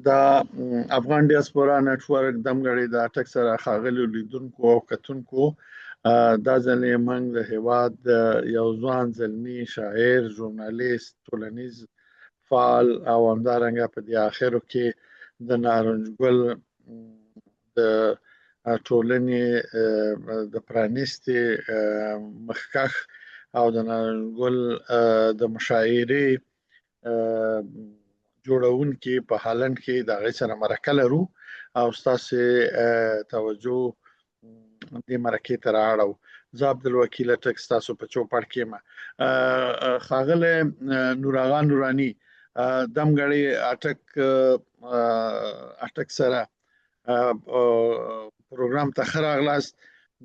دا افغان ډیاسپورا نټورک دمګړی د اټک سره ښاغلو لیدونکو او کتونکو دا ځل یې موږ د هېواد یو ځوان زلمي شاعر ژورنالیست ټولنیز فعال او همدارنګه په دې اخرو کې د نارنج ګل د ټولنې د پرانیستې مخکښ او د نارنج ګل د مشاعرې جوړونکي په هالند کې د هغې سره مرکه لرو او ستاسې توجه دې مرکې ته رااړو. زه عبدالوکیل اټک ستاسو په چوپړ کې یم. ښاغلی نوراغا نوراني دمګړی اټک سره پروګرام ته ښه راغلاست.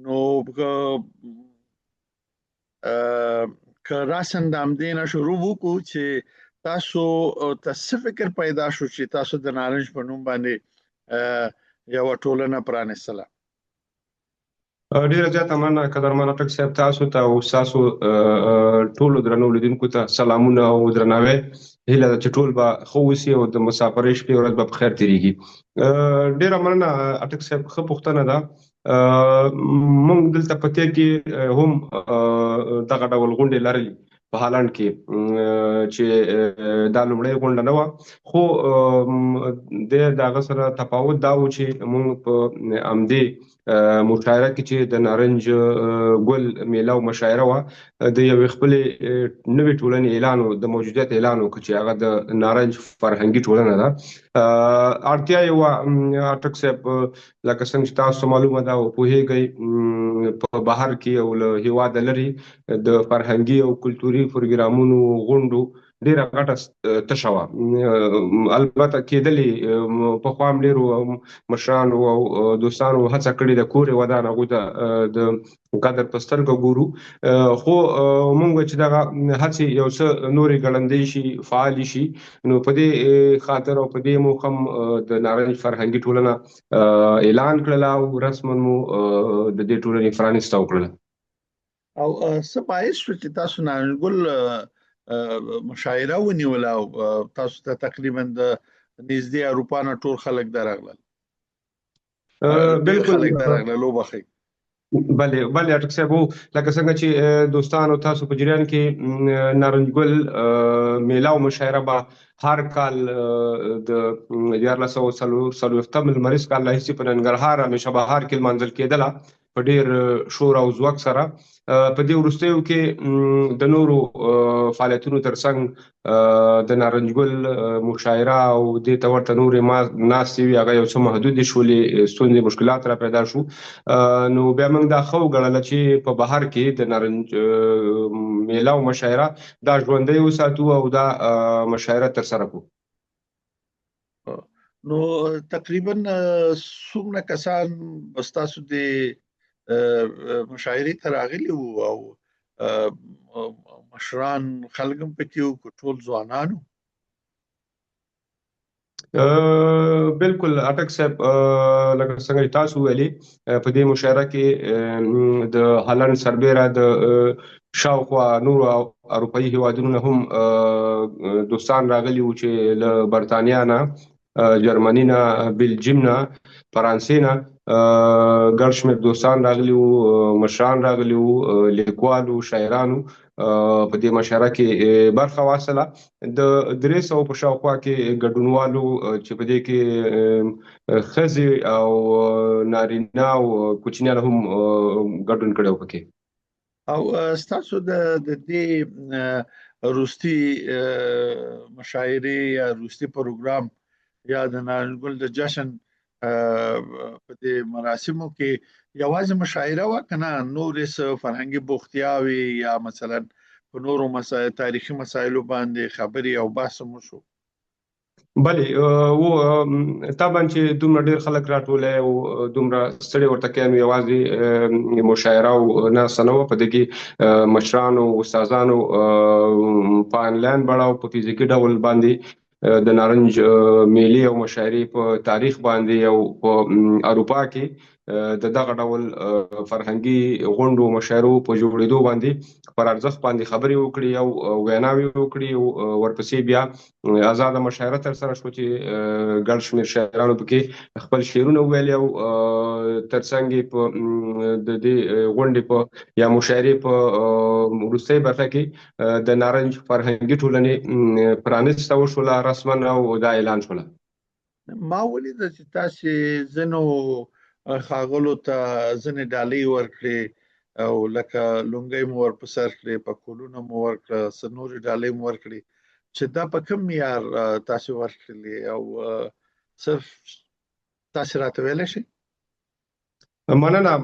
نو که راسن د همدې نه شروع وکړو چې تاسو ته څه فکر پیدا شو چې تاسو د نارنج په نوم باندې یوه ټولنه پرانیستله؟ ډیره زیاته مننه قدرمن اټک صاحب، تاسو ته او ستاسو ټولو درنو لیدونکو ته سلامونه او درناوی. هیله ده چې ټول به ښه اوسي او د مسافرۍ شپې ورځ به په خیر تېرېږي. ډیره مننه اټک صاحب، ښه پوښتنه ده. موږ دلته په تېر کې هم دغه ډول غونډې لرلې په هالند کې چې دا لومړۍ غونډه نه وه، خو د هغه سره تفاوت دا و چې موږ په همدې مشاعره کې چې د نارنج ګل میله او مشاعره وه، د یوې خپلې نوې ټولنې اعلان و، د موجودیت اعلان وکړو چې هغه د نارنج فرهنګي ټولنه ده. اړتیا یې وه اټک صاحب، لکه څنګه چې تاسو معلومه ده او پوهېږئ، په بهر کې او له هېواده لرې د فرهنګي او کلتوري پروګرامونو غونډو ډیره غټه تشه وه. البته کېدلې پخوا هم ډېرو مشرانو او دوستانو هڅه کړې ده کور یې ودان، هغوی ته د قدر په سترګه ګورو، خو موږ چې دغه هڅې یو څه نورې ګړندۍ شي، فعالې شي، نو په دې خاطر او په دې موخه د نارنج فرهنګي ټولنه اعلان کړله او رسما مو د دې ټولنې پرانسته وکړله. او څه باعث شو چې تاسو نارنج ګل مشاعره ونیوله او تاسو ته تقریبا د نږدې اروپا نه ټول خلک درغلل؟ بالکل خلک درغلل وبخئ. بله اټک صاحب، لکه څنګه چې دوستانو تاسو په جریان کې نارنج ګل میله او مشاعره به هر کال د 1440 لمریز کال راهیسې په ننګرهار همیشه بهار کې لمانځل کېدله په ډېر شور او ځواک سره. په دې وروستیو کې د نورو فعالیتونو ترڅنګ د نارنج ګل مشاعره او دې ته ورته نورې ناستې وي، هغه یو څه محدودې شولې، ستونزې مشکلات را پیدا شو. نو بیا موږ دا ښه وګڼله چې په بهر کې د نارنج میله او مشاعره دا ژوندی وساتو او دا مشاعره ترسره کړو. نو تقریبا څومره کسان ستاسو د مشاعرې ته راغلي وو او مشران خلک هم پکې وو که ټول ځوانانو؟ بالکل اټک صاحب، لکه څنګه چې تاسو ویلي، په دې مشاعره کې د هالند سربیره د شاوخوا نورو اروپایي هیوادونو نه هم دوستان راغلي وو چې له برطانیا نه، جرمني نه، بلجیم نه، فرانسې نه ګڼ شمېر دوستان راغلي وو، مشران راغلي وو، لیکوالو، شاعرانو په دې مشاعره کې برخه واخیستله. د 300 په شاوخوا کې ګډونوالو چې په دې کې ښځې او نارینه او کوچنیان هم ګډون کړی و پکې. او ستاسو د دې وروستي مشاعرې یا وروستي پروګرام یا د نارنج ګل د جشن په دې مراسمو کې یوازې مشاعره وه که نه نورې څه فرهنګي بوختیاوې یا مثلا په نورو تاریخي مسایلو باندې خبرې او بحث هم وشو؟ بلې طبعا چې دومره ډېر خلک راټولی او دومره ستړي ورته کیان، یوازې مشاعره او ناسته نه وه، په دې کې مشرانو، استادانو په آنلاین بڼه او په فزیکي ډول باندې د نارنج میلې او مشاعرې په تاریخ باندې او په اروپا کې د دغه ډول فرهنګي غونډو مشاعرو په جوړېدو باندې پر ارزښت باندې خبرې وکړي او ویناوې وکړي. ورپسې بیا آزاده مشاعره ترسره شوه چې ګڼ شمېر شاعرانو پکې خپل شعرونه وویل او ترڅنګ یې په د دې غونډې په یا مشاعرې په وروستۍ برخه کې د نارنج فرهنګي ټولنې پرانسته وشوله رسما او دا اعلان شوله. ما ولیده چې تاسې ځینو ښاغلو ته ځینې ډالۍ ورکړې او لکه لونګۍ مو ورپه سر کړې، پکولونه مو ورکړه، څه نورې ډالۍ مو ورکړې، چې دا په کوم معیار تاسې ورکړلې او صرف تاسې راته ویلی شئ؟ مننه.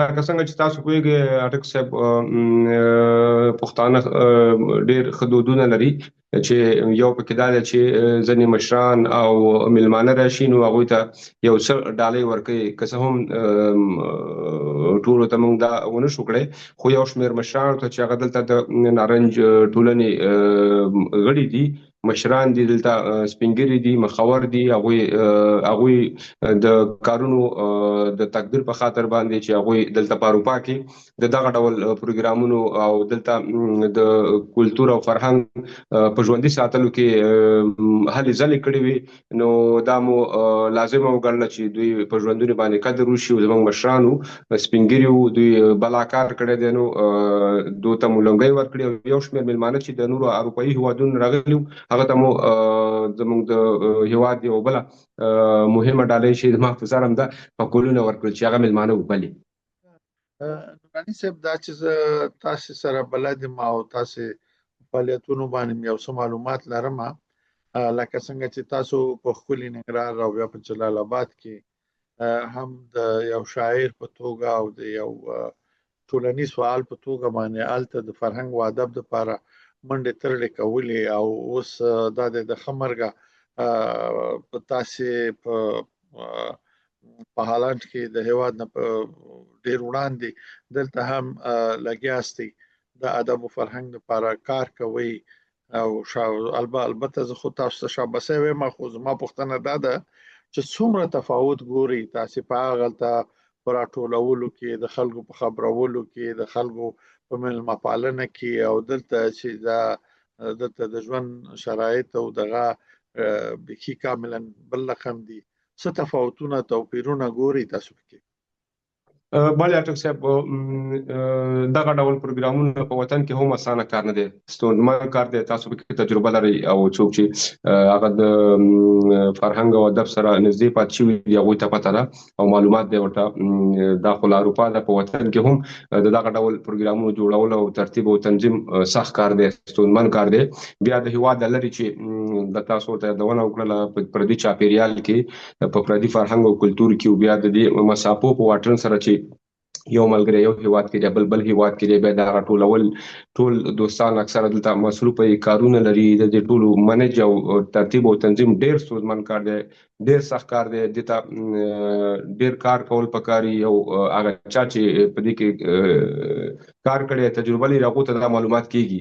لکه څنګه چې تاسو پوهیږئ اټک صاحب پښتانه ډېر ښه دودونه لري چې یو پکې دا دی چې ځینې مشران او میلمانه راشي نو هغوی ته یو څه ډالۍ ورکوي. که څه هم ټولو ته موږ دا ونه شو کړی، خو یو شمېر مشرانو ته چې هغه دلته د نارنج ټولنې غړي دي، مشران دي، دلته سپینګري دي، مخور دي، هغوی د کارونو د تقدیر په خاطر باندې چې هغوی دلته په اروپا کې د دغه ډول پروګرامونو او دلته د کلتور او فرهنګ په ژوندي ساتلو کې هلې ځلې کړې وي، نو دا مو لازمه وګڼله چې دوی په ژوندونو باندې قدر وشي. زموږ مشرانو سپینګري وو، دوی بلا کار کړی دی، نو دوی ته مو لونګۍ ورکړي او یو شمېر میلمانه چې د نورو اروپایي هېوادونو راغلي وو هغه ته مو زموږ د هېواد یوه بله مهمه ډالۍ چې زما په سر همدا پکولونه ورکړل چې هغه میلمانه وبلي. نوراني صاحب، دا چې زه تاسې سره بلد یم او تاسې فعالیتونو باندې یو څه معلومات لرم، لکه څنګه چې تاسو په ښکلي ننګرهار او بیا په جلال آباد کې هم د یو شاعر په توګه او د یو ټولنیز فعال په توګه باندې هلته د فرهنګ او ادب دپاره منډې ترړې کولې او اوس دا دی د ښه مرګه تاسې په هالند کې د هېواد نه ډېر وړاندې دلته هم لګیاستئ د ادب او فرهنګ دپاره کار کوئ. او البته زه خو تاسو ته شاباسي وایم، خو زما پوښتنه دا ده چې څومره تفاوت ګورئ تاسې په هغلته په راټولولو کې، د خلکو په خبرولو کې، د خلکو په میلمه پالنه کې او دلته چې دلته د ژوند شرایط او دغه بیخي کاملا بل رقم دي، څه تفاوتونه توپیرونه ګورئ تاسو پکې؟ بله اټک صاحب، دغه ډول پروګرامونه په وطن کې هم اسانه کار نه دی، ستونزمن کار دی. تاسو پکې تجربه لرئ او څوک چې هغه د فرهنګ او ادب سره نږدې پاتې شوي دي هغوی ته پته ده او معلومات دی ورته. دا خو له اروپا ده، په وطن کې هم د دغه ډول پروګرامونو جوړول او ترتیب او تنظیم سخت کار دی، ستونزمن کار دی. بیا د هېواد له لرې چې د تاسو ته یادونه وکړله په پردي چاپېریال کې، په پردي فرهنګ او کلتور کې، بیا د دې مسافو په واټن سره چې یو ملګری یو هېواد کې دی، بل هېواد کې دی، بیا دا راټولول ټول دوستان اکثره دلته مصروفه کارونه لري، د دې ټولو منیج او ترتیب او تنظیم ډېر ستونزمن کار دی، ډېر سخت کار دی. دې ته ډېر کار کول پکاري او هغه چا چې په دې کې کار کړی تجربه لري هغو ته دا معلومات کېږي.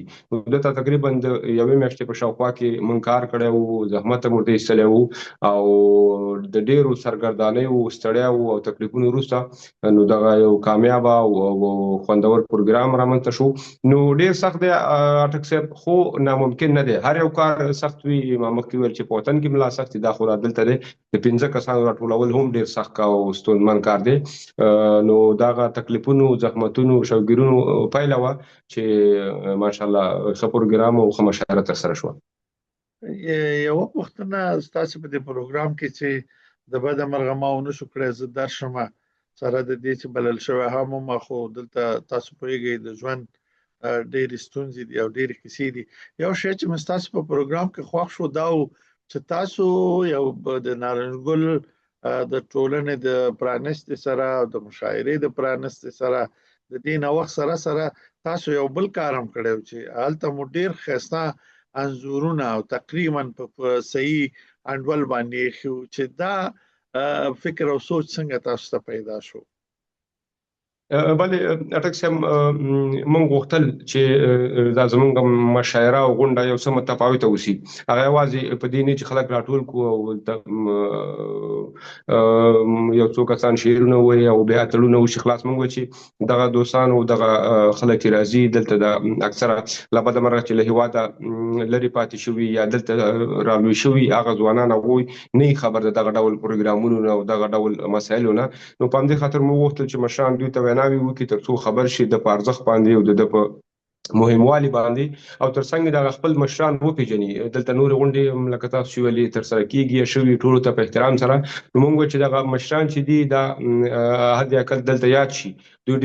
دلته تقریبا د یوې میاشتې په شاوخوا کې موږ کار کړی وو، زحمت هم ورته ایستلی وو او د ډېرو سرګردانیو، ستړیاو او تکلیفونو وروسته نو دغه یو کامیابه او خوندور پروګرام رامنځته شو. نو ډېر سخت دی اټک صاحب، خو ناممکن نه دی. هر یو کار سخت وي، ما مخکې ویل چې په وطن کې ملا سخت دی، دا خو دلته دی د 15 کسانو راټولول هم ډېر سخت او ستونزمن کار دی. نو دغه تکلیفونو، زحمتونو، شوګیرونو پایله وه چې ماشاءالله ښه پروګرام او ښه مشاعره ترسره شوه. یوه پوښتنه ستاسې په دې پروګرام کې چې د بده مرغه ما ونه شو کړی زه درشم، سره د دې چې بلل شوی هم وم، خو دلته تاسو پوهیږئ د ژوند ډېرې ستونزې دي او ډېرې کیسې دي. یو شی چې مې ستاسو په پروګرام کې خوښ شو دا و چې تاسو یو د نارنج ګل د ټولنې د پرانستې سره او د مشاعرې د پرانستې سره د دې نوښت سره تاسو یو بل کار هم کړی و چې هلته مو ډېر ښایسته انځورونه او تقریبا په صحیح انډول باندې ایښي وو، چې دا فکر او سوچ څنګه تاسو ته پیدا شو؟ بلې اټک صاحب موږ غوښتل چې دا زموږ مشاعره او غونډه یو څه متفاوته اوسي. هغه یوازې په دې نه چې خلک راټول کړو او یو څو کسان شعرونه ووایي او بیا اتړونه وشي خلاص. موږ چې دغه دوستان او دغه خلک چې راځي دلته د اکثره له بده مرغه چې له هېواده لرې پاتې شوي یا دلته رالوی شوي هغه ځوانان هغوی نه خبر دغه ډول پروګرامونو نه او دغه ډول مسایلو نه. نو په همدې خاطر موږ غوښتل چې مشران دوی ته ویناوي وکړي ترڅو خبر شي د په ارزښت باندې او د په مهموالي باندې او ترڅنګ د خپل مشران وپیژني. دلته نور غونډې لکه تاسو چې ویلي ترسره کیږي شوي ټولو ته په احترام سره. نو موږ چې دغه مشران چې دي دا حد اقل دلته یاد شي. دوی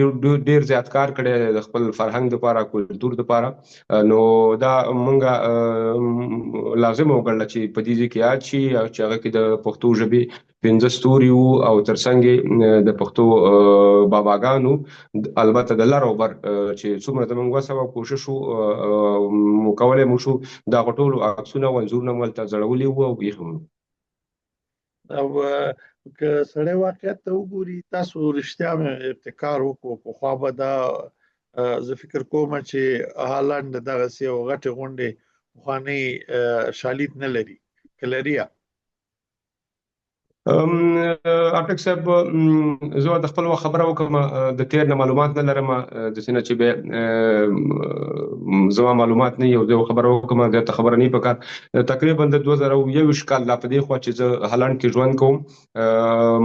ډېر زیات کار کړی د خپل فرهنګ لپاره کلتور لپاره. نو دا موږ لازم وګڼله چې په دې ځای کې یاد شي چې هغه کې د پښتو ژبې 15 ستوري او ترڅنګ د پښتو باباګانو البته د لر او بر چې څومره زموږ وسه او کوشش وکولای مو شو دا ټول عکسونه او انځورونه ملته زړولي وو او ایښي وو. او که سړی واقعیت ته وګوري تاسو رښتیا ابتکار وکړو پخوا به دا زه فکر کوم چې هالنډ دغسې یو غټې غونډې پخوانۍ شالید نه لري که لري. اټک صاحب زه د خپل خبره وکم د تیر نه معلومات نه لرم د سینه چې به زما معلومات نه یو زه خبره وکم د خبره نه پکار تقریبا د 2021 کال لا پدې خو چې زه هالند کې ژوند کوم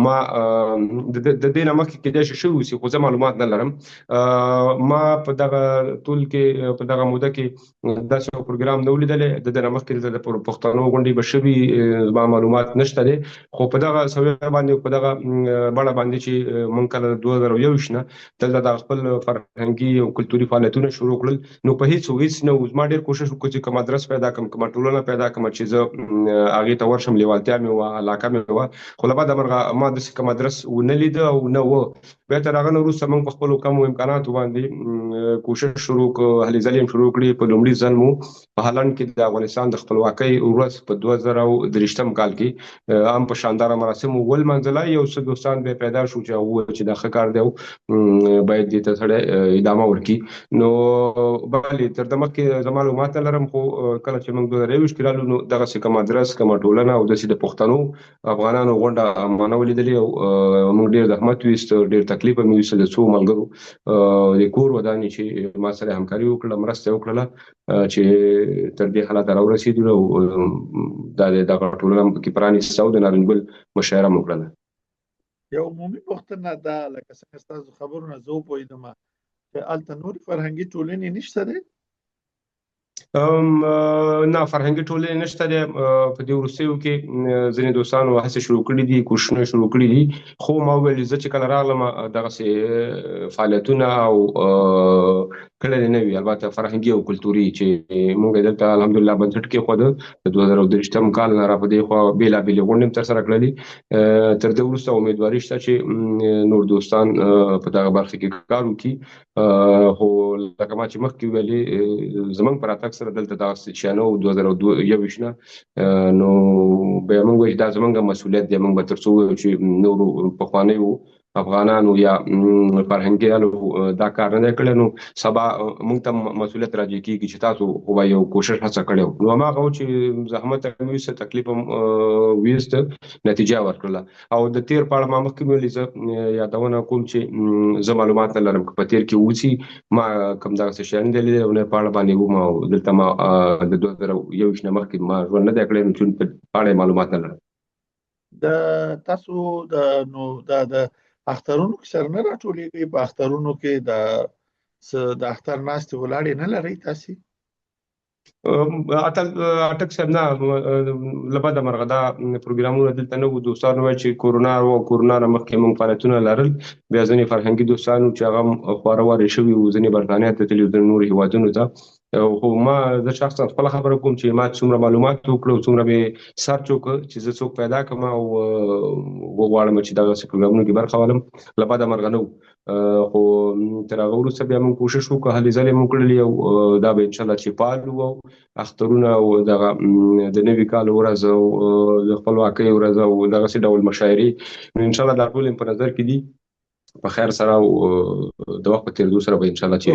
ما د دې نه مخکې کې د شوی وسی خو زه معلومات نه لرم. ما په دغه ټول کې په دغه موده کې داسې پروګرام نه ولیدل د دې نه مخکې د پښتنو غونډې بشوي ما معلومات نشته دي. خو په دغه سوي باندې په دغه بڼه باندې چې مونږ کله 2021 نه دلته د خپل فرهنګي او کلتوري فعالیتونه شروع کړل نو په هیڅ نه ما ډېر کوشش وکړ چې کوم ادرس پیدا کوم کوم ټولنه پیدا کوم چې زه هغه ته ورشم لیوالتیا مې او علاقه مې و خو له بعد مرغه ما د کوم ادرس ونه لید او نه و به تر هغه وروسته موږ په خپل کوم امکانات باندې کوشش شروع کړ هلي ځلیم شروع کړی په لومړي ځل مو په هالند کې د افغانستان د خپلواکۍ ورځ په 2023 کال کې عام په شاندار مراسم ول منځله یو څه دوستان به پیدا شو چې هغه چې د ښکار دی باید دې ته سره ادامه ورکړي. نو بلې تر دمه کې زما معلومات لرم خو کله چې موږ 2023 کې رالو نو دغه کوم ادرس کوم ټولنه او د پښتنو افغانانو غونډه مانه ولیدلې او موږ ډېر زحمت وست ډېر تکلیف مې وسل څو ملګرو د کور ودانې چې ما سره همکاري وکړه مرسته وکړه چې تر دې حالت راورسېدل او د ټولنه کې پرانی سعود نارنجګل مشاعره وکړه. یو عمومي پوښتنه ده لکه څنګه تاسو خبرونه زه پوهیدم چې الته نور فرهنګي ټولنې نشته دي؟ نه فرهنګي ټولنې نشته دي. په دې وروستیو کې ځینې دوستانو هڅې شروع کړي دي کوششونه شروع کړي دي خو ما ویل زه چې کله راغلم دغسې فعالیتونه او کړی نه وي البته فرهنګي او کلتوري چې موږ دلته الحمدلله بنسټ کېښود د 2023 کال نه را په دې خوا بېلابېلې غونډې هم ترسره کړلې. تر دې وروسته امیدواري شته چې نور دوستان په دغه برخه کې کار وکړي خو لکه ما چې مخکې ویلې زموږ په راتګ سره دلته دغسې شیانه و 2021 نه نو بیا موږ وایو دا زموږ مسؤلیت دی موږ به تر څو ووایو چې نورو پخوانیو افغانانو یا فرهنګیانو دا کار نه دی کړی نو سبا موږ ته مسؤلیت راجع کېږي چې تاسو خو به یو کوشش هڅه کړې نو هماغه و چې زحمت هم ویسته تکلیف هم ویسته نتیجه ورکړله. او د تیر په اړه ما مخکې ویلي زه یادونه کوم چې زه معلومات نه لرم که په تیر کې اوسي ما کوم دغسې شیان دي لیدلي او نه په اړه باندې وم او دلته ما د 2021 نه مخکې ما ژوند نه دی کړی نو چې په اړه معلومات نه لرم. د تاسو د اخترونو کې سره نه راټولېږئ په اخترونو کې د اختر ناستې ولاړې نه لرئ تاسې؟ اټک صاحب نه له بده مرغه دا پروګرامونه دلته نه وو. دوستانو وایي چې کورونا و کورونا نه مخکې موږ فعالیتونه لرل بیا ځینې فرهنګي دوستانو چې هغه خواره وارې شوي وو ځینې برطانیه ته تللي وو نورو هېوادونو ته خو ما زه شخصا خپله خبره کوم چې ما څومره معلومات وکړو څومره مې سرچ وکړ چې زه څوک پیدا کړم او وغواړم چې دغسې پروګرامونو کې برخه واخلم له بده مرغه نه وو. خو تر هغه وروسته بیا موږ کوشش وکړو هلې ځلې مو کړلې او دا به انشاءالله چې فعال وو اخترونه او دغه د نوي کال ورځ او د خپلواکۍ ورځ او دغسې ډول مشاعرې نو انشاءالله دا ټول په نظر کې دي په خیر سره او د وخت په تیریدو سره به ان شاء الله او چې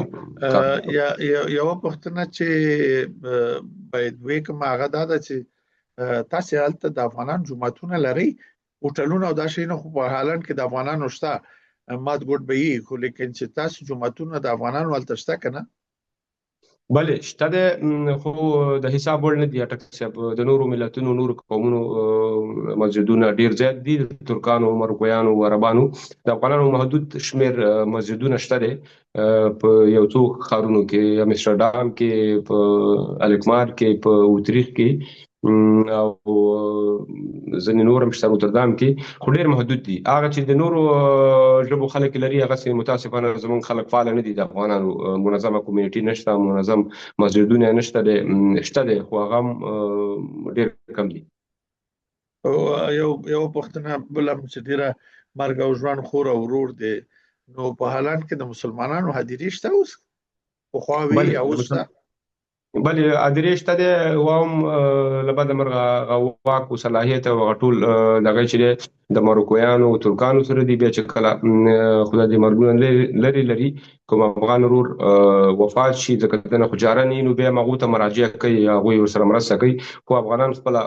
کار یو پوښتنه چې باید وې کوم هغه دا ده چې تاسو هلته د افغانان جماعتونه لري هوټلونه او دا شي نه خو په هالند کې د افغانانو شته مات ګډ به یې خو لیکن چې تاسو جماعتونه د افغانانو هلته شته کنه بلې شته ده خو د حساب وړ نه دي اټک صاحب د نورو ملتونو نورو قومونو مسجدونه ډیر زیات دي ترکانو مرګویانو عربانو د افغانانو محدود شمیر مسجدونه شته دي په یو څو ښارونو کې امستردام کې په الکمار کې په اوتریخ کې او ځینې نور هم شته روتردام کې خو ډېر محدود دي هغه چې د نورو ژبو خلک لري هغه سي متاسفانه زموږ خلک فعال نه دي د افغانانو منظمه کمیونټي نشته منظم مسجدونه نشته شته دي خو هغه ډېر کم دي او یو پښتنه بل هم چې ډیره مرګ او ژوند خور او ورور دی نو په هالند کې د مسلمانانو حاضري شته اوس خو خو وی او شته بلې ادرې شته دی وایم لبد مرغه غواک او صلاحیت او غټول دغه چې د مروکویانو او ترکانو سره دی بیا چې کله خدای دې مرګونه لري کوم افغان ورور وفات شي ځکه دنه خو جاره نه نو بیا مغو ته مراجعه کوي هغه ورسره مرسته کوي خو افغانان خپل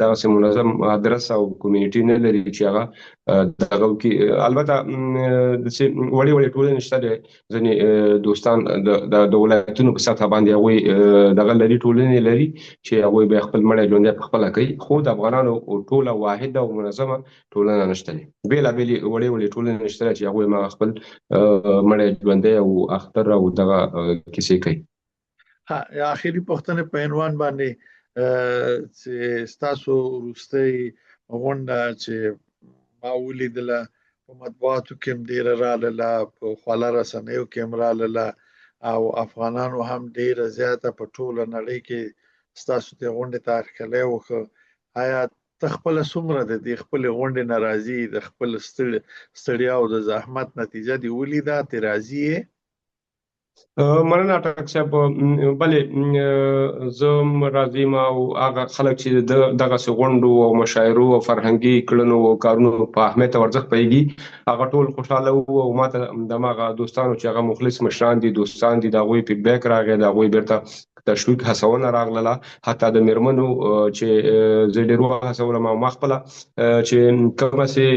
دغه منظم ادرس او کمیونټي نه لري چې هغه دغه کې البته د وړي ټولنې شته دي ځنې دوستان د ولایتونو په سطح باندې هغه دغه لري ټولنې لري چې هغه به خپل مړی ژوند په خپل کوي خو د افغانانو ټوله واحده او منظمه ټولنه نشته بیلا بیل وړي ټولنې نشته چې هغه ما خپل مړی ژوند او اختر او دغه کیسې کوي ها اخیری پښتنه په عنوان باندې چې تاسو وروستي غونډه چې ما ولیدله په مطبوعاتو کې ډیر رااله په خواله رسنیو کې رااله او افغانانو هم ډیر زیاته په ټوله نړۍ کې ستاسو ته غونډه تارکلې وخه آیا تخپل سمره د خپل غونډه ناراضي د خپل ستړیا او د زحمت نتیجه دی ولیدا ته راضي مننه ټاک صاحب بلې زم راځي ما او هغه خلک چې دغه غونډو او مشاعرو او فرهنګي کړنو او کارونو په اهمیت او ارزښت پیږي هغه ټول خوشاله او ماته دماغه دوستانو چې هغه مخلص مشران دي دوستان دي دا غوي فیډبیک راغی دا غوي بیرته تشویق هڅونه راغله حتی د میرمنو چې زه ډیرو هڅول ما مخبله چې کومه سي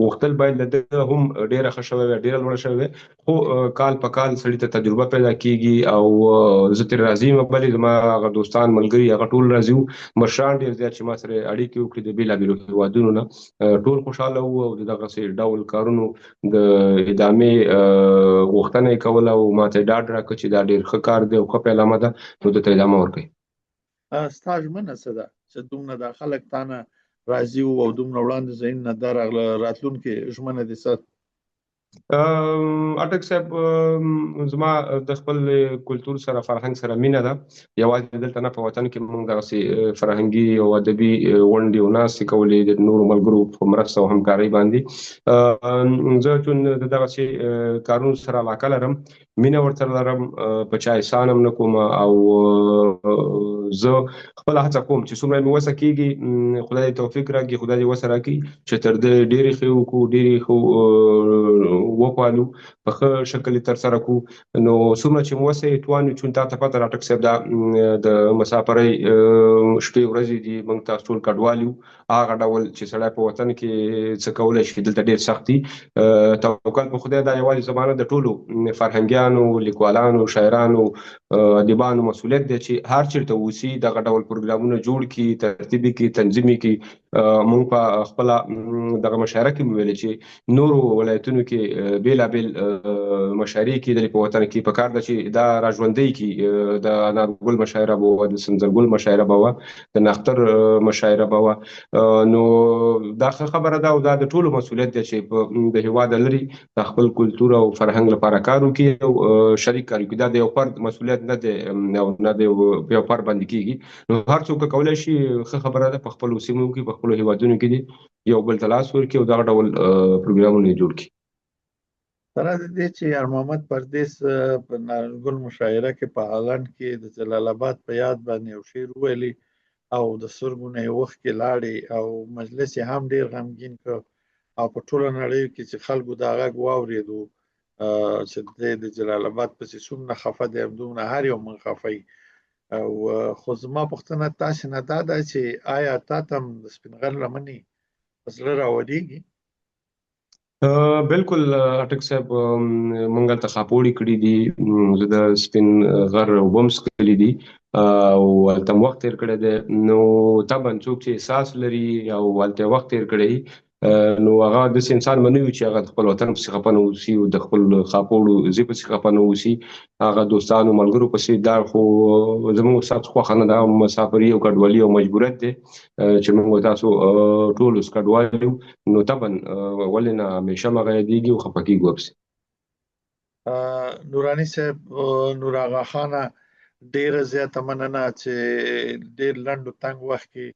وختل باید له هم ډیره خښوي ډیره لوړ شوی خو کال په کال سړی ته تجربه پیدا کیږي او زه تر راځي مبلې زما هغه دوستان ملګری هغه ټول راځي مشران ډیر زیات چې ما سره اړیکې وکړي د بیلابیلو هیوادونو نه ټول خوشاله وو او دغه سي ډول کارونو د ادامه غوښتنه کوله او ماته ډاډ راکړ چې دا ډیر ښه کار دی او ښه پیلامه ده نو د ته ادامه ورکړي ستاسو منه څه ده چې دومره د خلک تانه راځي او دومره وړاندې زین نه درغله راتلونکي ژمنه دي څه اټک صاحب زما د خپل کلچر سره فرهنګ سره مینه ده یوازې دلته نه په وطن کې موږ دغه فرهنګي او ادبي غونډې او ناستې کولې د نورو ملګرو په مرسته او همکارۍ باندې زه چې دغه کارونو سره علاقه لرم مینه ورته لرم په چا احسان هم نه کوم او زه خپل هڅه کوم چې څومره مې وسه کېږي خدای توفیق راکړي خدای دې وسه راکړي چې تر دې ډېرې ښې وکړو ډېرې ښه وپالو په ښه شکل تر سره کو نو څومره چې مو وسه توانو چې تاسو ته پته راټک صاحب د مسافرۍ شپې ورځې دي موږ تاسو ټول کډوالو هغه ډول چې سړی په وطن کې څه کولای شي دلته ډېر سخت دي توکل په خدای دا یوازې زمانه د ټولو فرهنګیانو لیکوالانو شاعرانو ادیبانو مسولیت دی چې هر چیرته وسی دغه ډول پروګرامونه جوړ کی ترتیبي کی تنظیمي کی مونږ په خپل دغه مشاعره کې ویل چې نورو ولایتونو کې بیلابل مشاعرې کې د په وطن کې په کار د چې دا راژوندۍ کې د انارګل مشاعره بو د سنځرګل مشاعره بو د نختر مشاعره بو نو دا خبره ده او دا د ټولو مسولیت دی چې د هیواد لري د خپل کلچر او فرهنګ لپاره کار وکړي او شریک کار وکړي دا د یو فرد مسولیت نه دی او نه د یو فرد باندې کیږي نو هر څوک کولای شي خبره ده په خپل سیمو کې په خپل هیوادونو کې یو بل تلاش ورکړي او دا ډول پروګرامونه جوړ کړي تر دې چې یار محمد پردیس په نارنګل مشاعره کې په هالند کې د جلال آباد په یاد باندې یو شعر ویلي او د سرګونه وخت کې لاړې او مجلس هم ډیر غمگین کو او په ټوله نړۍ کې چې خلکو دا غږ واورېدو چې د جلال آباد پسې څومره خفه دی همدومره هر یو من خفه وي. او خو زما پوښتنه تاسې نه دا ده چې آیا تا ته هم د سپین غر لمنې په زړه راولېږي؟ بالکل اټک صاحب مونږ ته خاپوړي کړي دي، زه د سپین غر اوبه هم څښلي دي او هلته مو وخت تېر کړی دی. نو طبعا څوک چې احساس لري او هلته وخت تېر کړی نو هغه داسې انسان به نه وي چې هغه د خپل وطن پسې خفه نه اوسي او د خپل خاپوړو ځای پسې خفه نه اوسي، هغه دوستانو ملګرو پسې. دا خو زموږ ستاسو خوښه نه ده، مسافري او کډوالي او مجبوریت دی چې موږ تاسو ټول اوس کډوال یو، نو طبعا ولې نه همیشه مغه یادېږي او خفه کېږو ورپسې. نوراني صاحب، نور آغا خانه ډیره زیاته مننه چې ډیر لنډ او تنګ وخت کې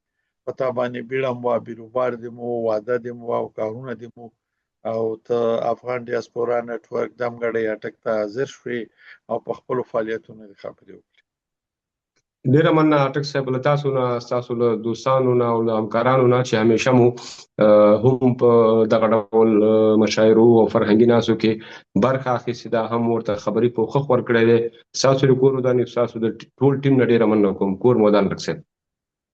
په تا باندې بیړه مو بیروبار دې مو واده دې مو او کارونه دې مو او ته افغان ډیاسپورا نتورک دمګړی اټک ته حاضر شوې او په خپلو فعالیتونو کې خبرې وکړې. ډیره مننه اټک صاحب، له تاسو نه، ستاسو له دوستانو نه او له همکارانو نه چې همیشه مو هم په دغه ډول مشاعرو او فرهنګي ناسو کې برخه اخیستې ده، هم ورته خبرې پوښښ ورکړی دی. ستاسو د کور ودانې، ستاسو د ټول ټیم نه ډیره مننه کوم. کور مو ودان اټک صاحب.